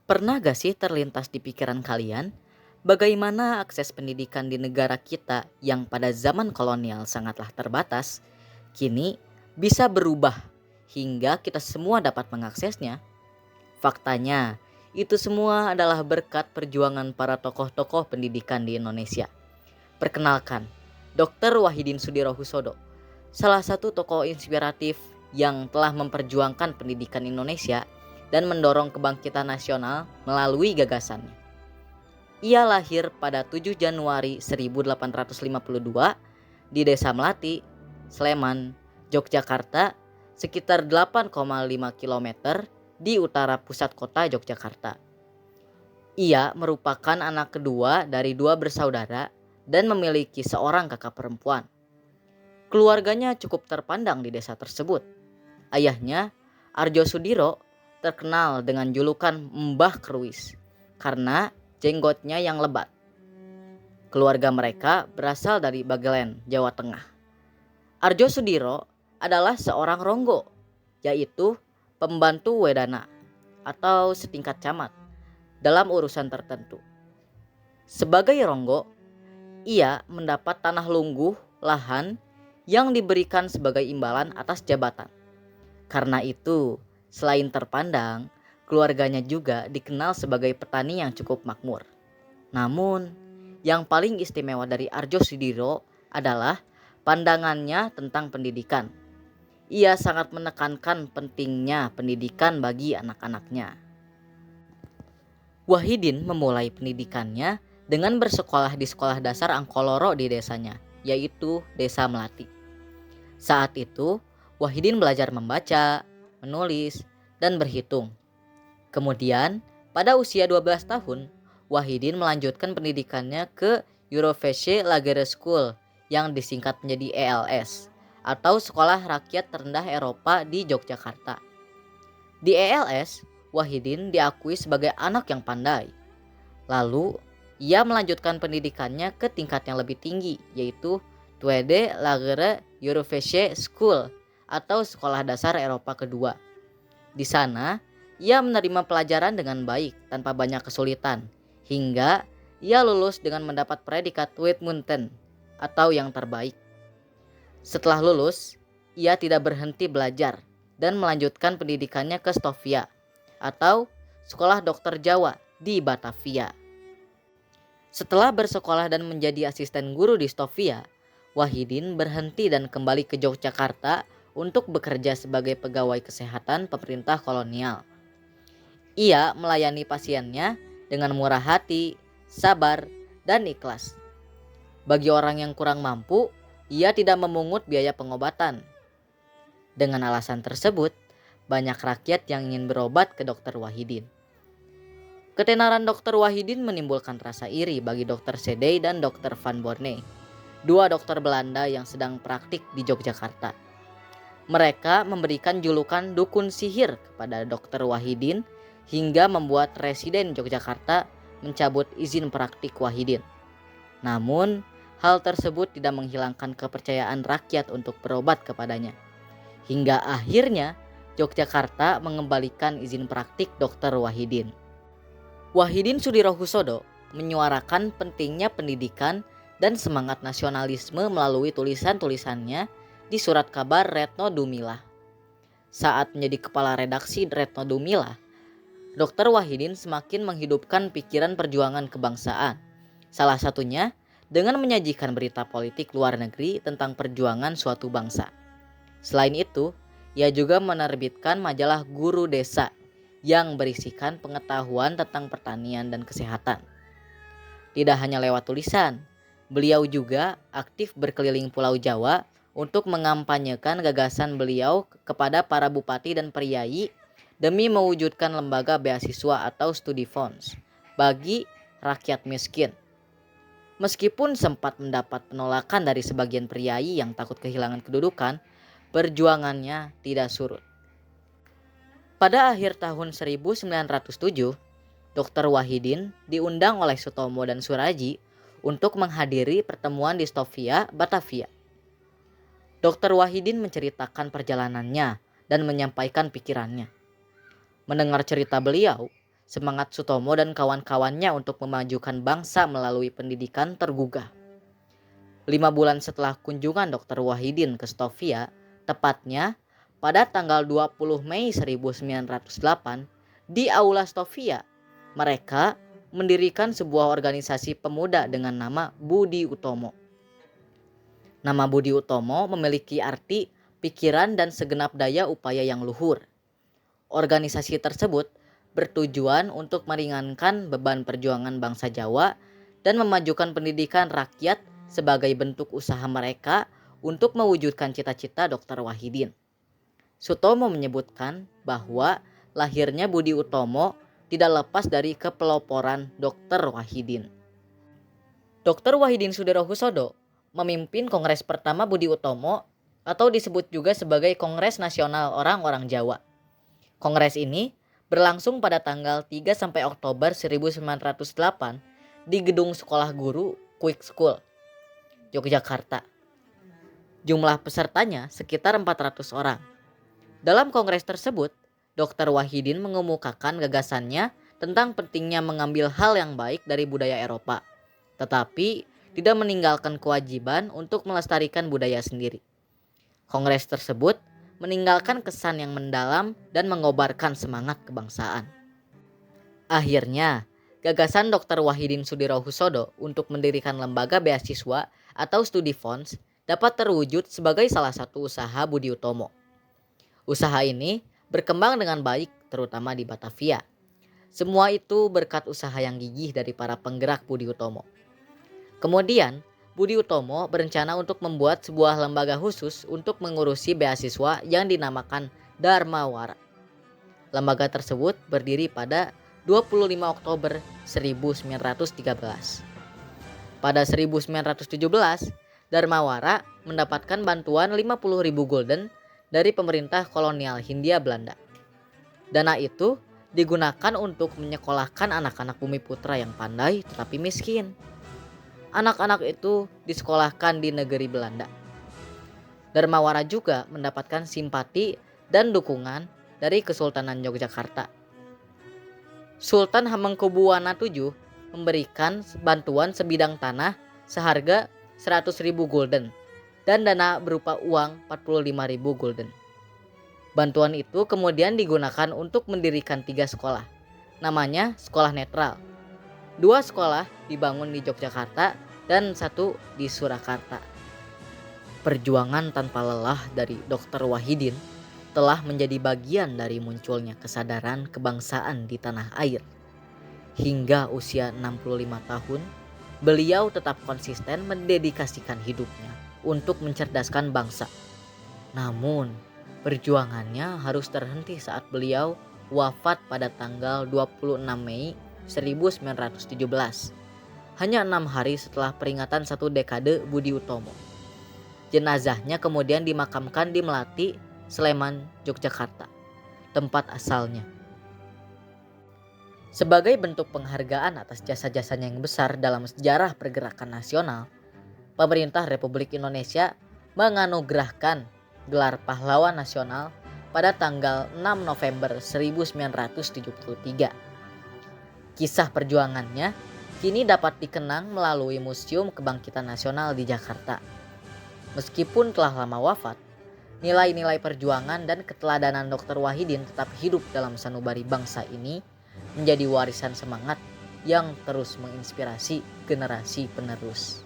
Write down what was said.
Pernah gak sih terlintas di pikiran kalian, bagaimana akses pendidikan di negara kita yang pada zaman kolonial sangatlah terbatas, kini bisa berubah hingga kita semua dapat mengaksesnya? Faktanya, itu semua adalah berkat perjuangan para tokoh-tokoh pendidikan di Indonesia. Perkenalkan, Dr. Wahidin Sudirohusodo, salah satu tokoh inspiratif yang telah memperjuangkan pendidikan Indonesia dan mendorong kebangkitan nasional melalui gagasannya. Ia lahir pada 7 Januari 1852 di Desa Melati, Sleman, Yogyakarta, sekitar 8,5 km di utara pusat kota Yogyakarta. Ia merupakan anak kedua dari dua bersaudara dan memiliki seorang kakak perempuan. Keluarganya cukup terpandang di desa tersebut. Ayahnya, Arjo Sudiro, terkenal dengan julukan Mbah Kruis karena jenggotnya yang lebat. Keluarga mereka berasal dari Bagelen, Jawa Tengah. Arjo Sudiro adalah seorang ronggo, yaitu pembantu wedana atau setingkat camat dalam urusan tertentu. Sebagai ronggo, ia mendapat tanah lungguh lahan yang diberikan sebagai imbalan atas jabatan. Karena itu, selain terpandang, keluarganya juga dikenal sebagai petani yang cukup makmur. Namun, yang paling istimewa dari Arjo Sudiro adalah pandangannya tentang pendidikan. Ia sangat menekankan pentingnya pendidikan bagi anak-anaknya. Wahidin memulai pendidikannya dengan bersekolah di sekolah dasar Angkoloro di desanya, yaitu Desa Melati. Saat itu, Wahidin belajar membaca, menulis, dan berhitung. Kemudian, pada usia 12 tahun, Wahidin melanjutkan pendidikannya ke Eurofesche Lagere School yang disingkat menjadi ELS atau Sekolah Rakyat Terendah Eropa di Yogyakarta. Di ELS, Wahidin diakui sebagai anak yang pandai. Lalu, ia melanjutkan pendidikannya ke tingkat yang lebih tinggi, yaitu Tweede Lagere Eurofesche School atau Sekolah Dasar Eropa Kedua. Di sana, ia menerima pelajaran dengan baik tanpa banyak kesulitan, hingga ia lulus dengan mendapat predikat Uitmunten atau yang terbaik. Setelah lulus, ia tidak berhenti belajar dan melanjutkan pendidikannya ke Stovia atau Sekolah Dokter Jawa di Batavia. Setelah bersekolah dan menjadi asisten guru di Stovia, Wahidin berhenti dan kembali ke Yogyakarta untuk bekerja sebagai pegawai kesehatan pemerintah kolonial. Ia melayani pasiennya dengan murah hati, sabar, dan ikhlas. Bagi orang yang kurang mampu, ia tidak memungut biaya pengobatan. Dengan alasan tersebut, banyak rakyat yang ingin berobat ke Dokter Wahidin. Ketenaran Dokter Wahidin menimbulkan rasa iri bagi Dokter Sedey dan Dokter Van Borne, dua dokter Belanda yang sedang praktik di Yogyakarta. Mereka memberikan julukan dukun sihir kepada Dokter Wahidin hingga membuat Residen Yogyakarta mencabut izin praktik Wahidin. Namun, hal tersebut tidak menghilangkan kepercayaan rakyat untuk berobat kepadanya. Hingga akhirnya Yogyakarta mengembalikan izin praktik Dokter Wahidin. Wahidin Sudirohusodo menyuarakan pentingnya pendidikan dan semangat nasionalisme melalui tulisan-tulisannya di surat kabar Retno Dumilah. Saat menjadi kepala redaksi Retno Dumilah, Dr. Wahidin semakin menghidupkan pikiran perjuangan kebangsaan. Salah satunya dengan menyajikan berita politik luar negeri tentang perjuangan suatu bangsa. Selain itu, ia juga menerbitkan majalah Guru Desa yang berisikan pengetahuan tentang pertanian dan kesehatan. Tidak hanya lewat tulisan, beliau juga aktif berkeliling Pulau Jawa untuk mengampanyekan gagasan beliau kepada para bupati dan priai demi mewujudkan lembaga beasiswa atau studi funds bagi rakyat miskin. Meskipun sempat mendapat penolakan dari sebagian priai yang takut kehilangan kedudukan, perjuangannya tidak surut. Pada akhir tahun 1907, Dr. Wahidin diundang oleh Sutomo dan Suraji untuk menghadiri pertemuan di Stovia, Batavia. Dr. Wahidin menceritakan perjalanannya dan menyampaikan pikirannya. Mendengar cerita beliau, Semangat Sutomo dan kawan-kawannya untuk memajukan bangsa melalui pendidikan tergugah. 5 bulan setelah kunjungan Dr. Wahidin ke Stovia, tepatnya pada tanggal 20 Mei 1908 di Aula Stovia, mereka mendirikan sebuah organisasi pemuda dengan nama Budi Utomo. Nama Budi Utomo memiliki arti pikiran dan segenap daya upaya yang luhur. Organisasi tersebut bertujuan untuk meringankan beban perjuangan bangsa Jawa dan memajukan pendidikan rakyat sebagai bentuk usaha mereka untuk mewujudkan cita-cita Dr. Wahidin. Sutomo menyebutkan bahwa lahirnya Budi Utomo tidak lepas dari kepeloporan Dr. Wahidin. Dr. Wahidin Sudirohusodo memimpin Kongres pertama Budi Utomo atau disebut juga sebagai Kongres Nasional Orang-Orang Jawa. Kongres ini berlangsung pada tanggal 3 sampai Oktober 1908 di Gedung Sekolah Guru Quick School, Yogyakarta. Jumlah pesertanya sekitar 400 orang. Dalam kongres tersebut, Dr. Wahidin mengemukakan gagasannya tentang pentingnya mengambil hal yang baik dari budaya Eropa, tetapi tidak meninggalkan kewajiban untuk melestarikan budaya sendiri. Kongres tersebut meninggalkan kesan yang mendalam dan mengobarkan semangat kebangsaan. Akhirnya, gagasan Dr. Wahidin Sudirohusodo untuk mendirikan lembaga beasiswa atau studi fonds dapat terwujud sebagai salah satu usaha Budi Utomo. Usaha ini berkembang dengan baik, terutama di Batavia. Semua itu berkat usaha yang gigih dari para penggerak Budi Utomo. Kemudian, Budi Utomo berencana untuk membuat sebuah lembaga khusus untuk mengurusi beasiswa yang dinamakan Dharmawara. Lembaga tersebut berdiri pada 25 Oktober 1913. Pada 1917, Dharmawara mendapatkan bantuan 50.000 gulden dari pemerintah kolonial Hindia Belanda. Dana itu digunakan untuk menyekolahkan anak-anak Bumiputra yang pandai tetapi miskin. Anak-anak itu disekolahkan di negeri Belanda. Dharmawara juga mendapatkan simpati dan dukungan dari Kesultanan Yogyakarta. Sultan Hamengkubuwana VII memberikan bantuan sebidang tanah seharga 100.000 gulden dan dana berupa uang 45.000 gulden. Bantuan itu kemudian digunakan untuk mendirikan 3 sekolah. Namanya sekolah netral. 2 sekolah dibangun di Yogyakarta dan 1 di Surakarta. Perjuangan tanpa lelah dari Dr. Wahidin telah menjadi bagian dari munculnya kesadaran kebangsaan di tanah air. Hingga usia 65 tahun, beliau tetap konsisten mendedikasikan hidupnya untuk mencerdaskan bangsa. Namun, perjuangannya harus terhenti saat beliau wafat pada tanggal 26 Mei 1917. Hanya 6 hari setelah peringatan 1 dekade Budi Utomo. Jenazahnya kemudian dimakamkan di Melati, Sleman, Yogyakarta, tempat asalnya. Sebagai bentuk penghargaan atas jasa-jasanya yang besar dalam sejarah pergerakan nasional, pemerintah Republik Indonesia menganugerahkan gelar pahlawan nasional pada tanggal 6 November 1973. Kisah perjuangannya kini dapat dikenang melalui Museum Kebangkitan Nasional di Jakarta. Meskipun telah lama wafat, nilai-nilai perjuangan dan keteladanan Dr. Wahidin tetap hidup dalam sanubari bangsa ini menjadi warisan semangat yang terus menginspirasi generasi penerus.